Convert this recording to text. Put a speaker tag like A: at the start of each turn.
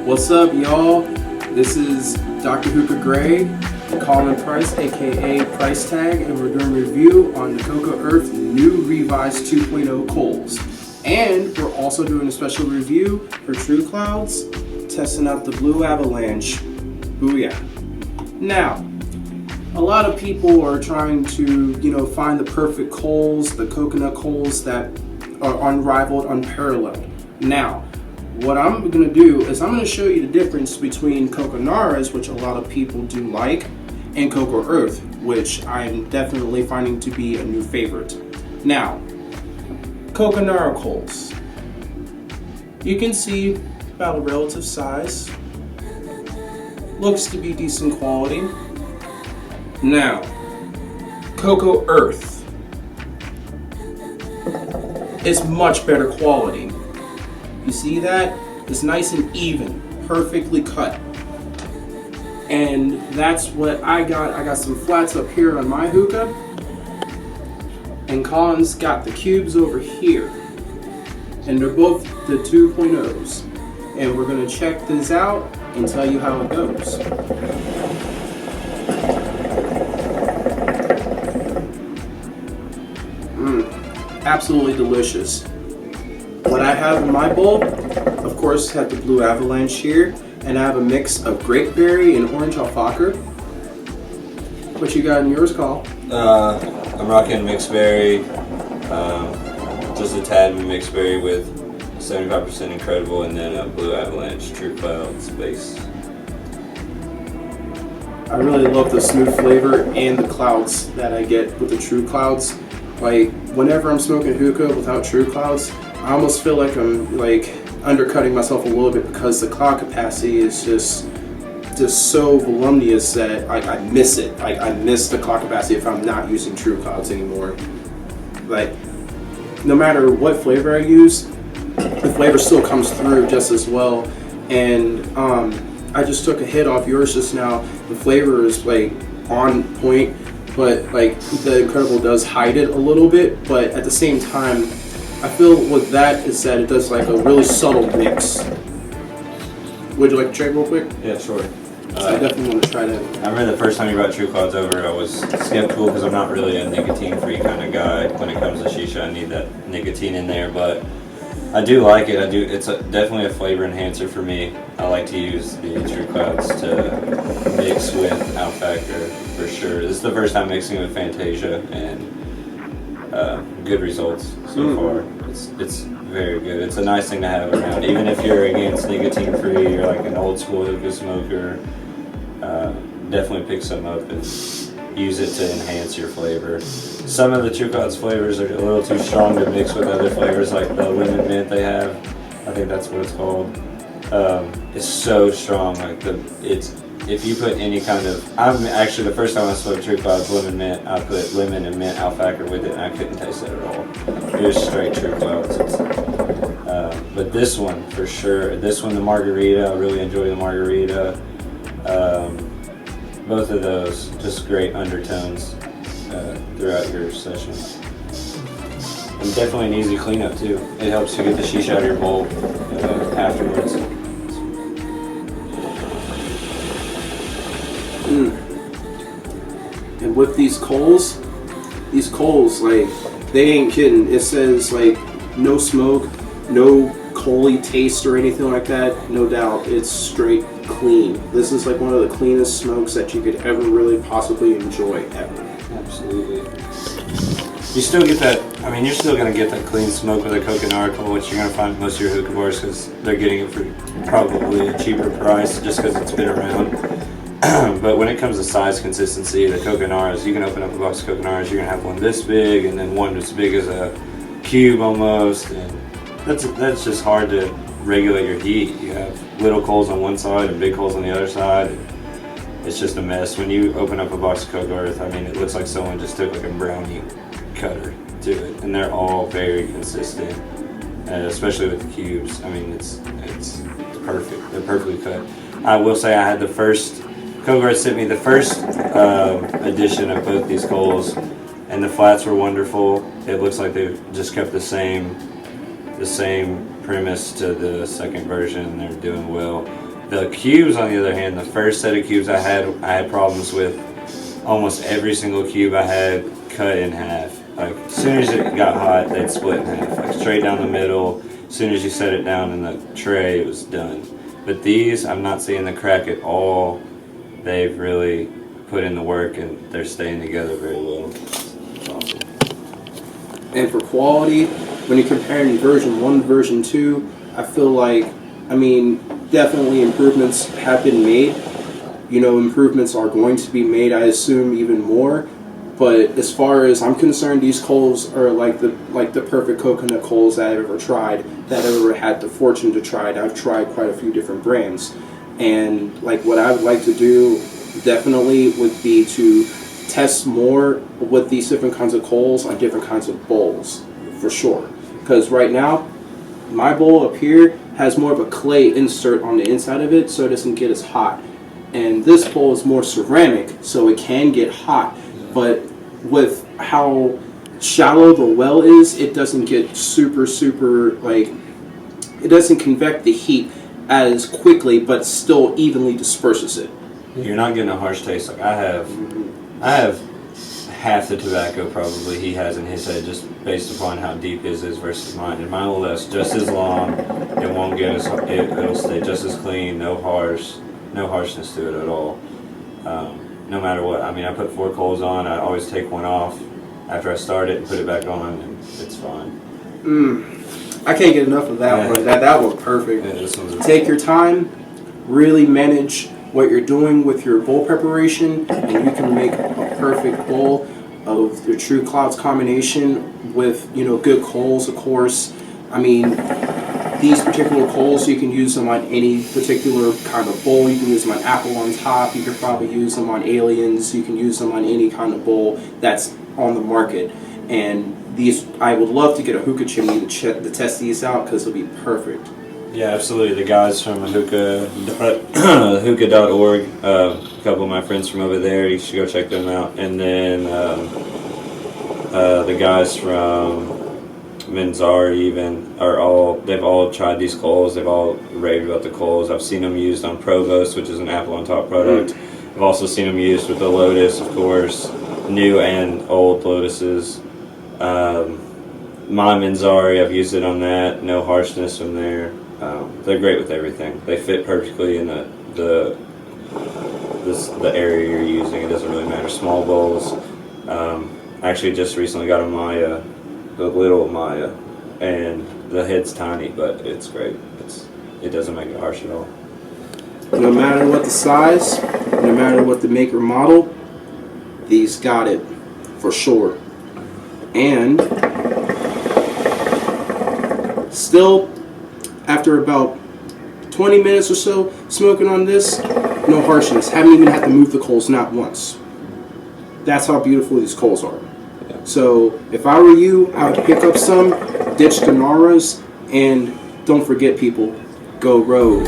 A: What's up, y'all? This is Dr. Hookah Gray and Colin Price, aka Price Tag, and we're doing a review on the Coco Urth new revised 2.0 Coals. And we're also doing a special review for True Cloudz, testing out the blue Avalanche. Booyah. Now, a lot of people are trying to, find the perfect coals, the coconut coals that are unrivaled, unparalleled. Now, what I'm going to do is I'm going to show you the difference between Coconaras, which a lot of people do like, and Coco Urth, which I'm definitely finding to be a new favorite. Now, Coconara coals. You can see about a relative size. Looks to be decent quality. Now, Coco Urth is much better quality. You see that? It's nice and even, perfectly cut. And that's what I got. I got some flats up here on my hookah. And Colin's got the cubes over here. And they're both the 2.0s. And we're gonna check this out and tell you how it goes. Absolutely delicious. What I have in my bowl, of course, have the blue Avalanche here, and I have a mix of grapeberry and orange alfalfa. What you got in yours, Col?
B: I'm rocking mixed berry, just a tad of mixed berry with 75% incredible, and then a blue Avalanche True Cloudz base.
A: I really love the smooth flavor and the clouds that I get with the True Cloudz. Like, whenever I'm smoking hookah without True Cloudz, I almost feel like I'm like undercutting myself a little bit because the cloud capacity is just so voluminous that I miss it. I miss the cloud capacity if I'm not using True Cloudz anymore. Like, no matter what flavor I use, the flavor still comes through just as well. And I just took a hit off yours just now. The flavor is like on point, but like the Incredible does hide it a little bit. But at the same time, I feel with that is that it does like a really subtle mix. Would you like to try it real quick?
B: Yeah, sure.
A: I definitely want to try that.
B: I remember the first time you brought True Cloudz over, I was skeptical because I'm not really a nicotine-free kind of guy. When it comes to shisha, I need that nicotine in there, but I do like it. It's definitely a flavor enhancer for me. I like to use the True Cloudz to mix with alfalfa for sure. This is the first time mixing with Fantasia, and good results so far. It's very good. It's a nice thing to have around. Even if you're against nicotine free, you're like an old school hookah smoker, definitely pick some up and use it to enhance your flavor. Some of the True Cloudz flavors are a little too strong to mix with other flavors, like the lemon mint they have. I think that's what it's called. It's so strong. Like if you put any kind of, actually the first time I smoked True Cloudz lemon mint, I put lemon and mint alfalfa with it, and I couldn't taste it at all. It was straight True Cloudz. But this one for sure. This one, the margarita, I really enjoy the margarita. Both of those, just great undertones throughout your session. And definitely an easy cleanup too. It helps you get the shisha out of your bowl afterwards.
A: And with these coals, like, they ain't kidding. It says like no smoke, no coaly taste or anything like that. No doubt, it's straight clean. This is like one of the cleanest smokes that you could ever really possibly enjoy ever.
B: Absolutely. You still get that. I mean, you're still gonna get that clean smoke with a Coconara coal, which you're gonna find in most of your hookah bars because they're getting it for probably a cheaper price just because it's been around. But when it comes to size consistency, the Coconaras, you can open up a box of Coconaras, you're gonna have one this big and then one as big as a cube almost, and that's just hard to regulate your heat. You have little coals on one side and big coals on the other side. It's just a mess. When you open up a box of Coco Urth, I mean, it looks like someone just took like a brownie cutter to it, and they're all very consistent, especially with the cubes. I mean, it's perfect. They're perfectly cut. I will say I had the first. Coco Urth sent me the first edition of both these coals, and the flats were wonderful. It looks like they've just kept the same premise to the second version. They're doing well. The cubes, on the other hand, the first set of cubes I had problems with. Almost every single cube I had cut in half. Like, as soon as it got hot, they'd split in half. Like, straight down the middle. As soon as you set it down in the tray, it was done. But these, I'm not seeing the crack at all. They've really put in the work, and they're staying together very well. It's awesome.
A: And for quality, when you're comparing version 1 to version 2, I feel like, I mean, definitely improvements have been made. You know, improvements are going to be made, I assume, even more. But as far as I'm concerned, these coals are like the perfect coconut coals that I've ever tried, that I've ever had the fortune to try. I've tried quite a few different brands. And like what I would like to do definitely would be to test more with these different kinds of coals on different kinds of bowls, for sure. Because right now, my bowl up here has more of a clay insert on the inside of it, so it doesn't get as hot. And this bowl is more ceramic, so it can get hot. But with how shallow the well is, it doesn't get super, like, it doesn't convect the heat as quickly, but still evenly disperses it.
B: You're not getting a harsh taste. Like I have half the tobacco probably he has in his head, just based upon how deep his is versus mine. And mine will last just as long. It won't get as it'll stay just as clean. No harshness to it at all. No matter what. I mean, I put 4 coals on. I always take one off after I start it and put it back on, and it's fine.
A: I can't get enough of that one. That was perfect.
B: Yeah, this one's
A: Take your time, really manage what you're doing with your bowl preparation, and you can make a perfect bowl of the true Cloudz combination with, you know, good coals, of course. I mean, these particular coals, you can use them on any particular kind of bowl. You can use them on apple on top. You could probably use them on aliens. You can use them on any kind of bowl that's on the market. And these, I would love to get a hookah chimney to test these out, because it'll be perfect.
B: Yeah, absolutely. The guys from hookah.org, a couple of my friends from over there, you should go check them out. And then the guys from Menzari even they've all tried these coals. They've all raved about the coals. I've seen them used on Provost, which is an apple on top product. I've also seen them used with the Lotus, of course, new and old Lotuses. My Menzari, I've used it on that. No harshness from there. They're great with everything. They fit perfectly in the area you're using. It doesn't really matter. Small bowls. Actually, just recently got a Maya, the little Maya, and the head's tiny, but it's great. It doesn't make it harsh at all.
A: No matter what the size, no matter what the make or model, these got it for sure. And still, after about 20 minutes or so smoking on this, no harshness. Haven't even had to move the coals, not once. That's how beautiful these coals are.
B: Yeah.
A: So if I were you, I would pick up some, ditch the Naras, and don't forget, people, go Rogue.